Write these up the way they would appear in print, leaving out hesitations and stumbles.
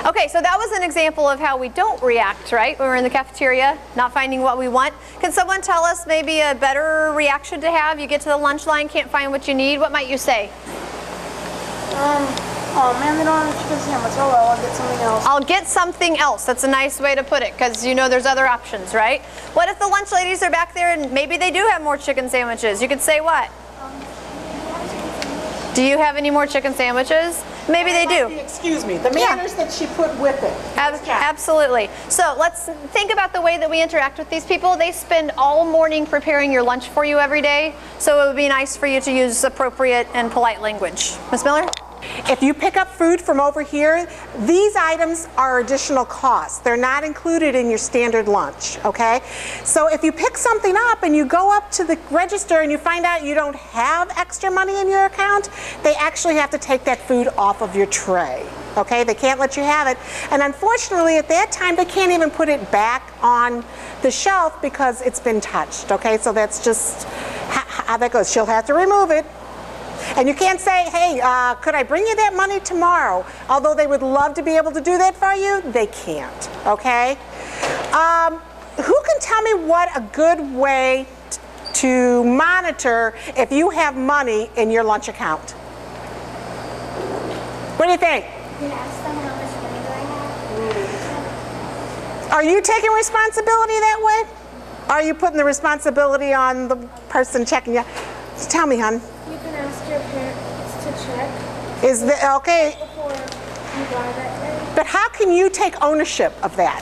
Okay, so that was an example of how we don't react, right? When we're in the cafeteria, not finding what we want. Can someone tell us maybe a better reaction to have? You get to the lunch line, can't find what you need. What might you say? Oh man, they don't have a chicken sandwich. Oh well, I'll get something else. I'll get something else. That's a nice way to put it, because you know there's other options, right? What if the lunch ladies are back there and maybe they do have more chicken sandwiches? You could say what? Do you have any more chicken sandwiches? Maybe they do. Excuse me, the manners that she put with it. Absolutely. So let's think about the way that we interact with these people. They spend all morning preparing your lunch for you every day, so it would be nice for you to use appropriate and polite language. Ms. Miller? If you pick up food from over here, these items are additional costs. They're not included in your standard lunch, okay? So if you pick something up and you go up to the register and you find out you don't have extra money in your account, they actually have to take that food off of your tray, okay? They can't let you have it. And unfortunately, at that time, they can't even put it back on the shelf because it's been touched, okay? So that's just how that goes. She'll have to remove it. And you can't say, hey, could I bring you that money tomorrow? Although they would love to be able to do that for you, they can't, okay? Who can tell me what a good way to monitor if you have money in your lunch account? What do you think? You can ask them how much money do I have. Are you taking responsibility that way? Are you putting the responsibility on the person checking you? Tell me, hon. You can ask your parents to check. Is that okay? Before you buy that day. But how can you take ownership of that?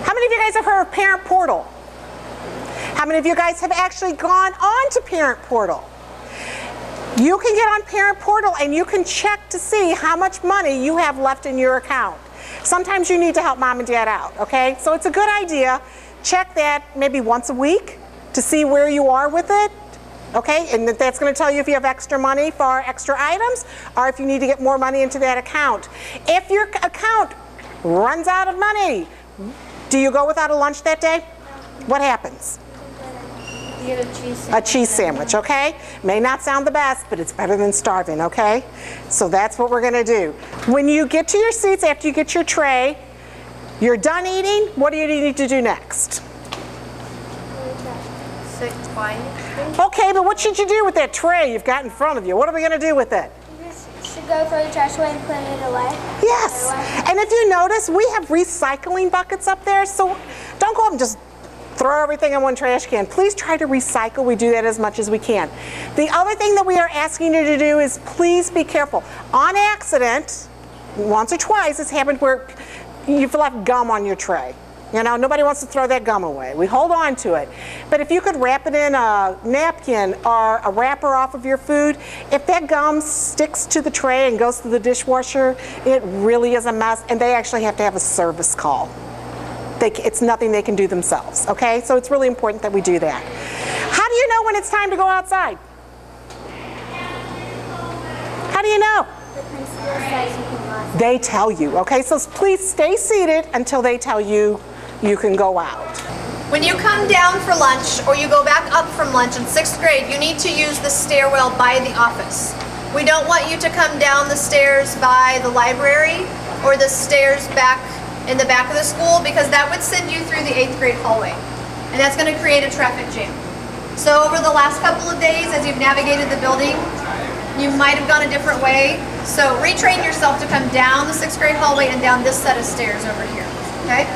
How many of you guys have heard of Parent Portal? How many of you guys have actually gone on to Parent Portal? You can get on Parent Portal and you can check to see how much money you have left in your account. Sometimes you need to help mom and dad out, okay? So it's a good idea. Check that maybe once a week to see where you are with it. Okay, and that's going to tell you if you have extra money for extra items or if you need to get more money into that account. If your account runs out of money, do you go without a lunch that day? What happens? You get a cheese sandwich. A cheese sandwich, okay? May not sound the best, but it's better than starving, okay? So that's what we're going to do. When you get to your seats after you get your tray, you're done eating, what do you need to do next? Sit quiet. Okay, but what should you do with that tray you've got in front of you? What are we going to do with it? You just should go throw your trash away and put it away. Yes, and if you notice, we have recycling buckets up there, so don't go up and just throw everything in one trash can. Please try to recycle. We do that as much as we can. The other thing that we are asking you to do is please be careful. On accident, once or twice it's happened where you've left gum on your tray. You know, nobody wants to throw that gum away. We hold on to it. But if you could wrap it in a napkin or a wrapper off of your food, if that gum sticks to the tray and goes to the dishwasher, it really is a mess, and they actually have to have a service call. It's nothing they can do themselves, okay? So it's really important that we do that. How do you know when it's time to go outside? How do you know? The principal says you can go. They tell you, okay? So please stay seated until they tell you you can go out. When you come down for lunch or you go back up from lunch in 6th grade, you need to use the stairwell by the office. We don't want you to come down the stairs by the library or the stairs back in the back of the school, because that would send you through the 8th grade hallway, and that's going to create a traffic jam. So over the last couple of days, as you've navigated the building, you might have gone a different way. So retrain yourself to come down the 6th grade hallway and down this set of stairs over here, okay?